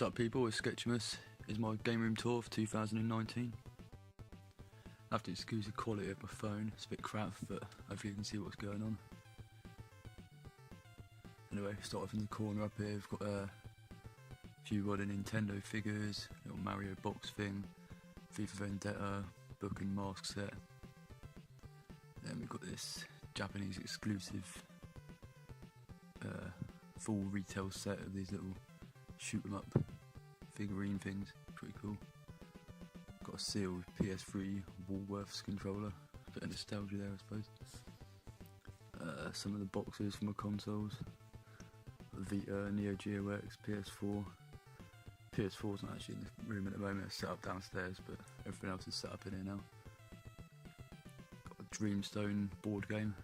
What's up people, it's Sketchamus. It's my game room tour for 2019. I have to excuse the quality of my phone, it's a bit crap, but hopefully you can see what's going on. Anyway, start off in the corner up here, we've got a few modern Nintendo figures, little Mario box thing, FIFA Vendetta, book and mask set. Then we've got this Japanese exclusive full retail set of these little shoot 'em up figurine things, pretty cool. Got a sealed PS3 Woolworths controller, a bit of nostalgia there I suppose. Some of the boxes from my consoles, Vita, Neo Geo X, PS4. PS4's not actually in the room at the moment, it's set up downstairs, but everything else is set up in here now. Got a Dreamstone board game,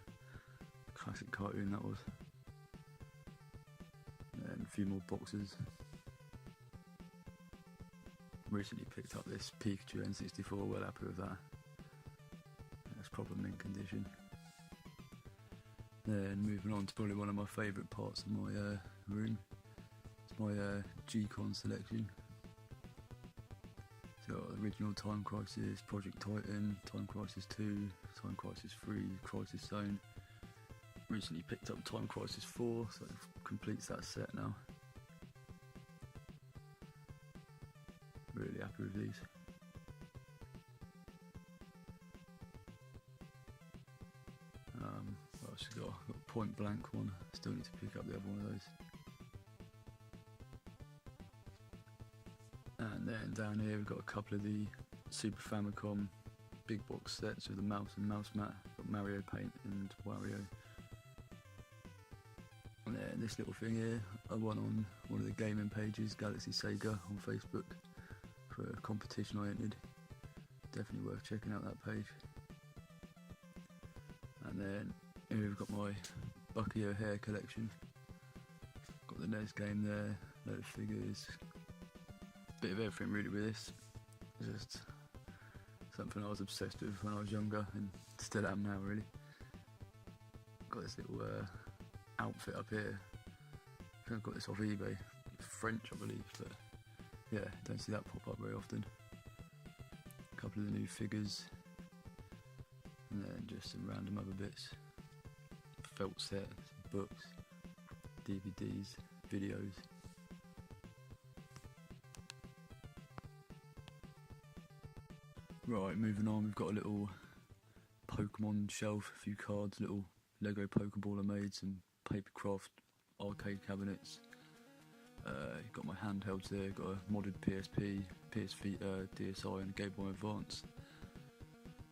classic cartoon that was. And a few more boxes. Recently picked up this Pikachu N64, well happy with that. That's proper mint condition. Then moving on to probably one of my favourite parts of my room. It's my G-Con selection. So original Time Crisis, Project Titan, Time Crisis 2, Time Crisis 3, Crisis Zone. Recently picked up Time Crisis 4, so it completes that set now. Really happy with these. What else we got? Got a Point Blank one, still need to pick up the other one of those. And then down here we've got a couple of the Super Famicom big box sets with the mouse and mouse mat. Got Mario Paint and Wario. And then this little thing here, I won on one of the gaming pages, Galaxy Sega on Facebook, for a competition I entered. Definitely worth checking out that page. And then here we've got my Bucky O'Hare collection. Got the NES game there, load of figures, bit of everything really with this. Just something I was obsessed with when I was younger and still am now really. Got this little outfit up here. I think I got this off eBay. It's French I believe, but yeah, don't see that pop up very often. A couple of the new figures, and then just some random other bits. Felt set, books, DVDs, videos. Right, moving on, we've got a little Pokemon shelf, a few cards, little Lego Pokeball I made, some papercraft arcade cabinets. You've got my handhelds there, got a modded PSP, PS Vita, DSi and Game Boy Advance.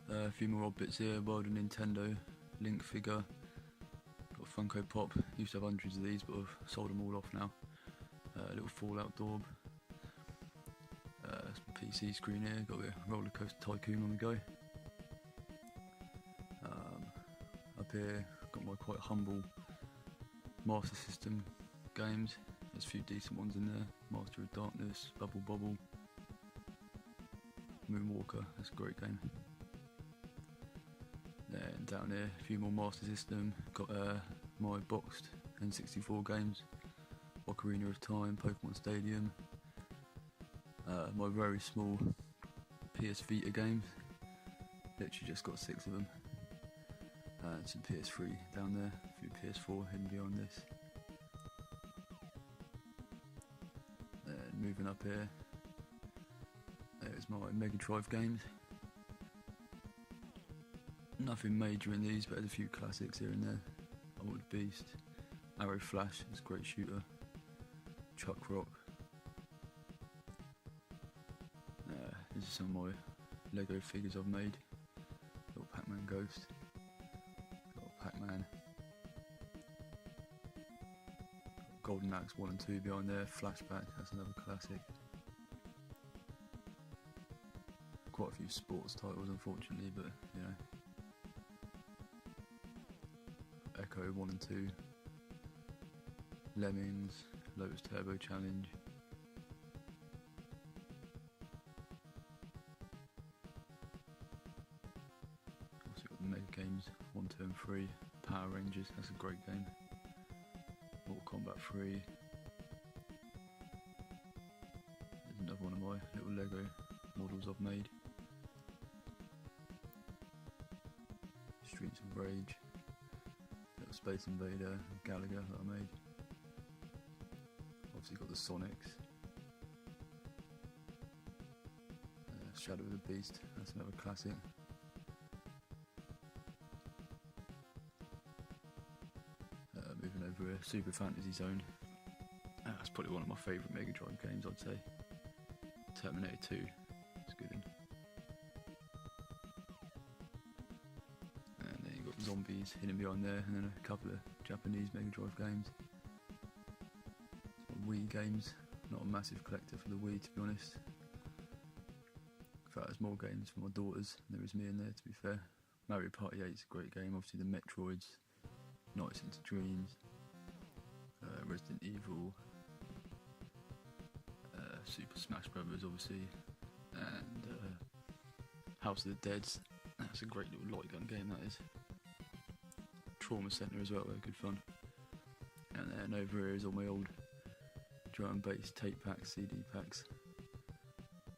A few more odd bits here, borrowed a Nintendo Link figure. Got a Funko Pop, used to have hundreds of these but I've sold them all off now. A little Fallout Dorb. Some PC screen here, got a Roller Coaster Tycoon on the go. Up here, got my quite humble Master System games. There's a few decent ones in there. Master of Darkness, Bubble Bobble, Moonwalker, that's a great game. Then down here, a few more Master System. Got my boxed N64 games, Ocarina of Time, Pokemon Stadium. My very small PS Vita games. Literally just got 6 of them. And some PS3 down there, a few PS4 hidden behind this. Moving up here, there's my Mega Drive games. Nothing major in these, but there's a few classics here and there. Old Beast, Arrow Flash, it's a great shooter. Chuck Rock. These are some of my Lego figures I've made. Little Pac-Man Ghost, little Pac-Man. Golden Axe 1 and 2 behind there, Flashback, that's another classic. Quite a few sports titles unfortunately, but you know. Echo 1 and 2, Lemmings, Lotus Turbo Challenge. Also got the Mega Games 1, 2 and 3, Power Rangers, that's a great game. Mortal Kombat 3. my little Lego models I've made. Streets of Rage, little Space Invader, Gallagher that I made. Obviously got the Sonics. Shadow of the Beast, that's another classic. Moving over a Super Fantasy Zone. That's probably one of my favourite Mega Drive games, I'd say. Terminator 2, it's good. And then you've got zombies hidden behind there, and then a couple of Japanese Mega Drive games. Some Wii games, not a massive collector for the Wii, to be honest. In fact, there's more games for my daughters than there is me in there, to be fair. Mario Party 8 is a great game, obviously the Metroids, Nights into Dreams, Resident Evil, Super Smash Brothers obviously, and House of the Deads. That's a great little light gun game, that is. Trauma Centre as well, good fun. And then over here is all my old drum and bass tape packs, CD packs.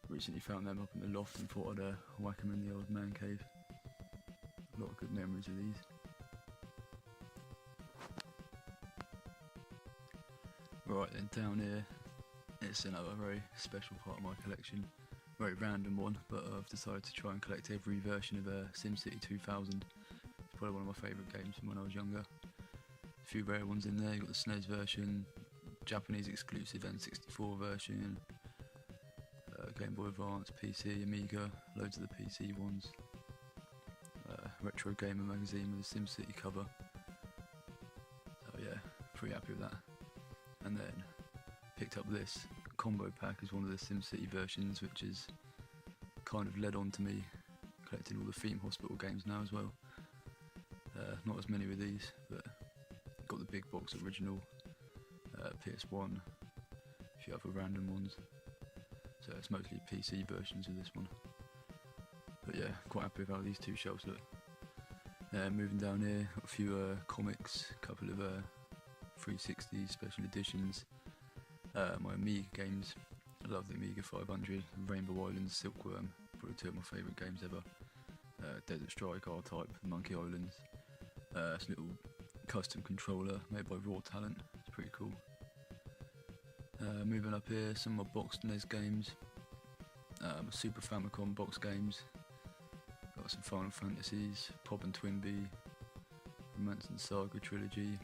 Recently found them up in the loft and thought I'd whack them in the old man cave. A lot of good memories of these. Right then, down here, it's another very special part of my collection. Very random one, but I've decided to try and collect every version of SimCity 2000. It's probably one of my favourite games from when I was younger. A few rare ones in there, you've got the SNES version, Japanese exclusive N64 version, Game Boy Advance, PC, Amiga, loads of the PC ones. Retro Gamer magazine with a SimCity cover. So yeah, pretty happy with that. And then picked up this combo pack as one of the SimCity versions, which has kind of led on to me collecting all the Theme Hospital games now as well. Not as many with these, but got the big box original, PS1, a few other random ones. So it's mostly PC versions of this one. But yeah, quite happy with how these two shelves look. Moving down here, got a few comics, a couple of 360 special editions, my Amiga games. I love the Amiga 500, Rainbow Islands, Silkworm, probably two of my favourite games ever. Desert Strike, R-Type, Monkey Islands. It's a little custom controller made by Raw Talent, it's pretty cool. Moving up here, some of my boxed NES games, Super Famicom box games. Got some Final Fantasies, Pop and Twinbee, Romance and Saga Trilogy,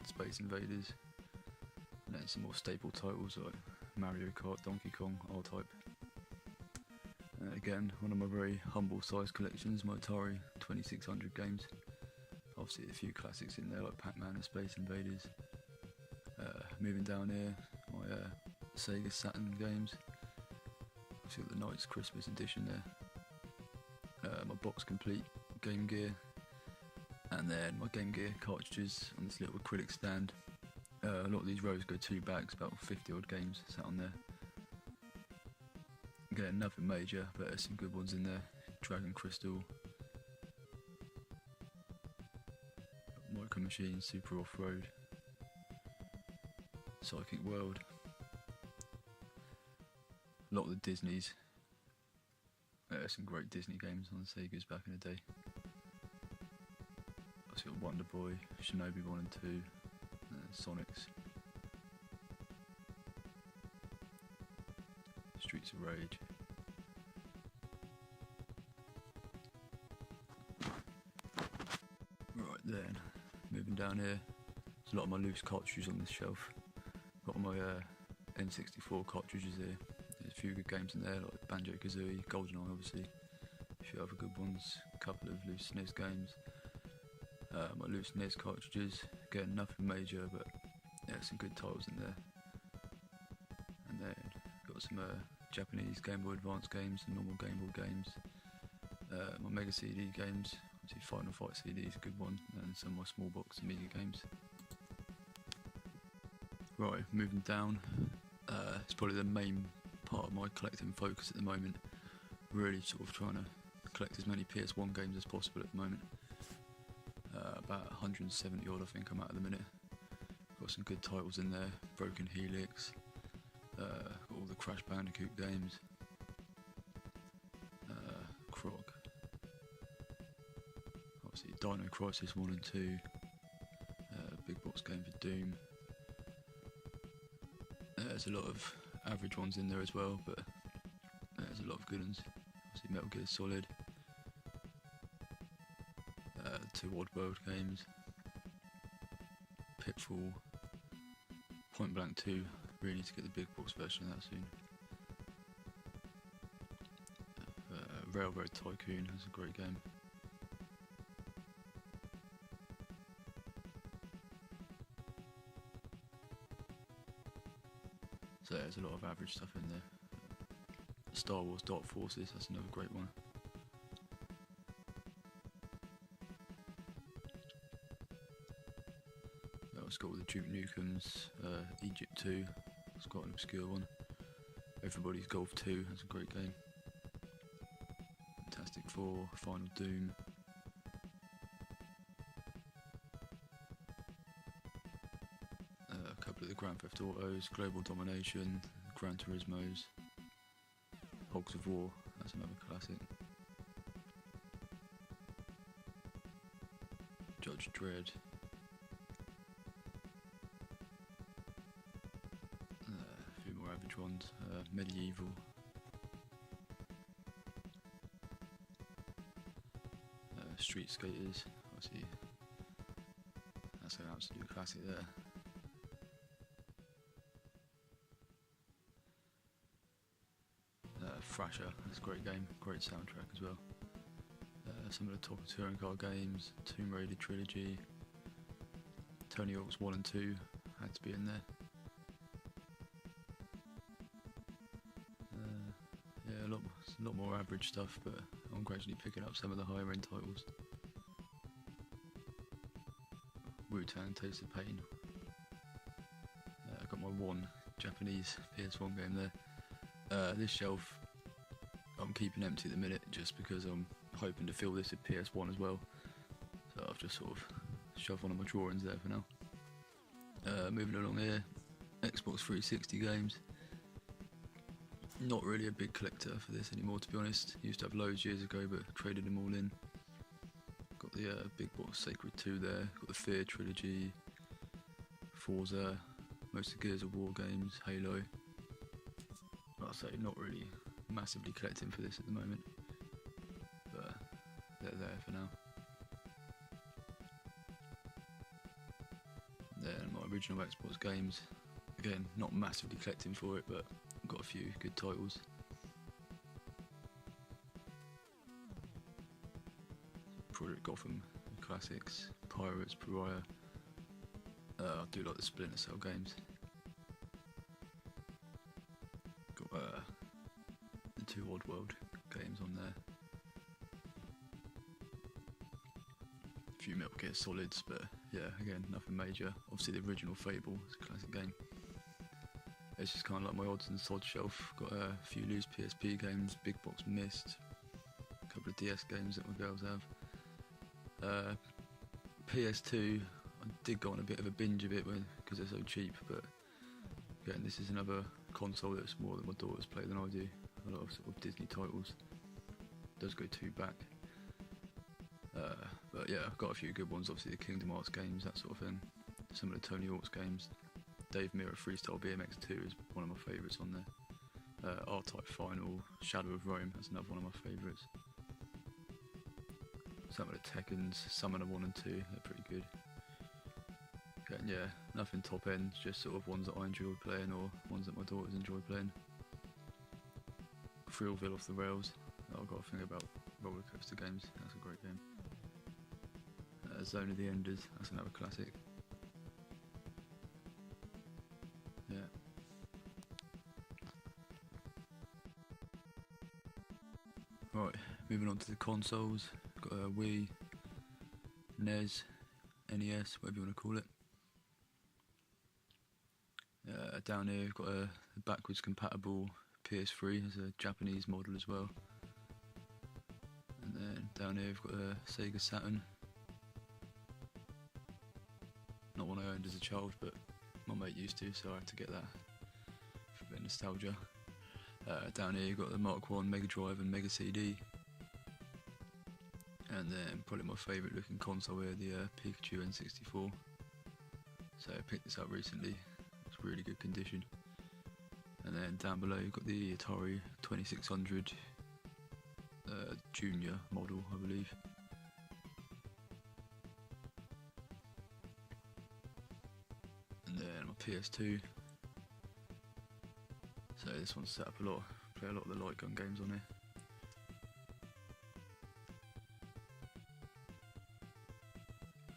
Space Invaders, and then some more staple titles like Mario Kart, Donkey Kong, R-Type. Again, one of my very humble size collections, my Atari 2600 games. Obviously a few classics in there like Pac-Man and Space Invaders. Moving down here, my Sega Saturn games. Obviously got the Knights Christmas edition there. My box complete Game Gear, and then my Game Gear cartridges on this little acrylic stand. A lot of these rows go 2 bags, about 50 odd games sat on there. Again, nothing major, but there's some good ones in there. Dragon Crystal, Micro Machines, Super Off-Road, Psychic World. A lot of the Disneys. Some great Disney games on the Segas back in the day. I've got Wonder Boy, Shinobi 1 and 2, Sonics, Streets of Rage. Right then, moving down here, there's a lot of my loose cartridges on this shelf. Got all my N64 cartridges here. There's a few good games in there like Banjo-Kazooie, GoldenEye obviously, a few other good ones, a couple of loose SNES games. My loose NES cartridges, again nothing major, but yeah, some good titles in there. And then got some Japanese Game Boy Advance games, and normal Game Boy games. My Mega CD games, obviously Final Fight CD is a good one, and some of my small box Amiga games. Right, moving down, it's probably the main part of my collecting focus at the moment. Really sort of trying to collect as many PS1 games as possible at the moment. About 170 odd I think I'm at the minute. Got some good titles in there, Broken Helix, got all the Crash Bandicoot games, Dino Crisis 1 and 2, big box game for Doom. There's a lot of average ones in there as well, but there's a lot of good ones. Obviously Metal Gear Solid, 2 Oddworld games, Pitfall, Point Blank 2, really need to get the big box version of that soon. Railroad Tycoon, that's a great game. So there's a lot of average stuff in there. Star Wars Dark Forces, that's another great one. It's got all the Duke Nukem's, Egypt 2, it's quite an obscure one. Everybody's Golf 2, that's a great game. Fantastic Four, Final Doom. A couple of the Grand Theft Autos, Global Domination, Gran Turismos, Hogs of War, that's another classic. Judge Dredd. A few more average ones, Medieval. Street Skaters, obviously, that's an absolute classic there. Thrasher, that's a great game, great soundtrack as well. Some of the top touring car games, Tomb Raider trilogy, Tony Hawk's 1 and 2 had to be in there. Yeah, a lot more average stuff, but I'm gradually picking up some of the higher end titles. Wu-Tang Taste of Pain. I got my one Japanese PS1 game there. This shelf I'm keeping empty at the minute just because I'm hoping to fill this with PS1 as well. So I've just sort of shoved one of my drawings there for now. Moving along here, Xbox 360 games. Not really a big collector for this anymore, to be honest. Used to have loads years ago, but traded them all in. Got the big box Sacred 2 there. Got the Fear trilogy, Forza, most of the Gears of War games, Halo. Like I say, not really massively collecting for this at the moment, but they're there for now. Then my original Xbox games, again, not massively collecting for it, but I've got a few good titles. Project Gotham classics, Pirates, Pariah. I do like the Splinter Cell games. Got the 2 Oddworld games on there. A few Metal Gear Solids, but yeah, again, nothing major. Obviously the original Fable is a classic game. It's just kind of like my odds and sods shelf. Got a few loose PSP games, Big Box Mist, a couple of DS games that my girls have. PS2, I did go on a bit of a binge of it because they're so cheap, but again, this is another console that's more than my daughters play than I do. A lot of sort of Disney titles. Does go 2 back. But yeah, I've got a few good ones, obviously the Kingdom Hearts games, that sort of thing. Some of the Tony Hawk's games. Dave Mirra Freestyle BMX 2 is one of my favourites on there. R-Type Final, Shadow of Rome, that's another one of my favourites. Some of the Tekkens, Summoner 1 and 2, they're pretty good. Again, yeah, nothing top end, just sort of ones that I enjoy playing or ones that my daughters enjoy playing. Thrillville Off the Rails, I've got a thing about roller coaster games, that's a great game. Zone of the Enders, that's another classic. Yeah. Right, moving on to the consoles. Got a Wii, NES, NES, whatever you want to call it. Down here we've got a backwards compatible PS3 as a Japanese model as well. And then down here we've got a Sega Saturn. Not one I owned as a child, but my mate used to, so I had to get that for a bit of nostalgia. Down here you've got the Mark 1 Mega Drive and Mega CD. And then probably my favourite looking console here, the Pikachu N64. So I picked this up recently, it's really good condition. And then down below you've got the Atari 2600 Junior model, I believe. And then my PS2. So this one's set up a lot, play a lot of the light gun games on here.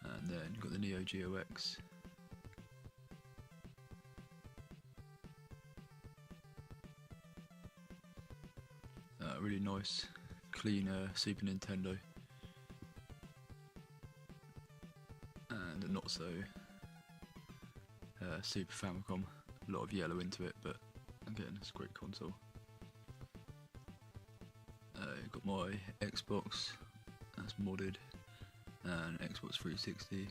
And then you've got the Neo Geo X. Really nice, clean Super Nintendo. And a not so Super Famicom. A lot of yellow into it, but again, it's a great console. You've got my Xbox, that's modded, and Xbox 360.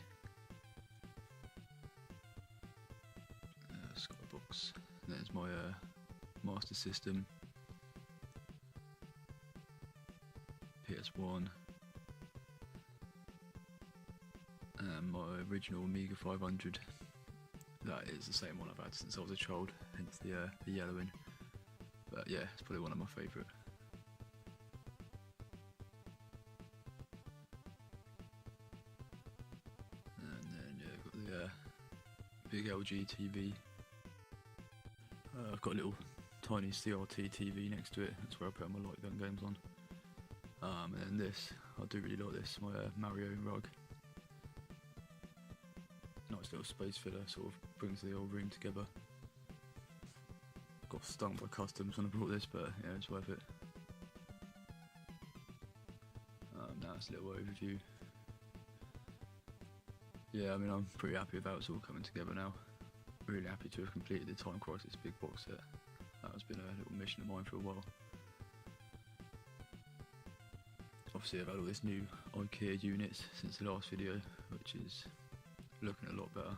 Skybox. There's my Master System, PS1, and my original Amiga 500. That is the same one I've had since I was a child, hence the yellowing. But yeah, it's probably one of my favourite. And then yeah, I've got the big LG TV. I've got a little tiny CRT TV next to it, that's where I put my light gun games on. And then this, I do really like this, my Mario rug. Nice little space filler, sort of brings the old room together. Got stung by customs when I bought this, but yeah, it's worth it. Now it's a little overview. Yeah, I mean, I'm pretty happy about it's all coming together now. Really happy to have completed the Time Crisis big box set. That has been a little mission of mine for a while. Obviously I've had all this new Ikea units since the last video, which is looking a lot better.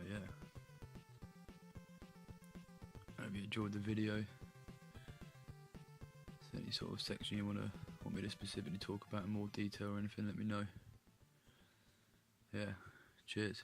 Yeah. I hope you enjoyed the video. If there's any sort of section you want me to specifically talk about in more detail or anything, let me know. Yeah, cheers.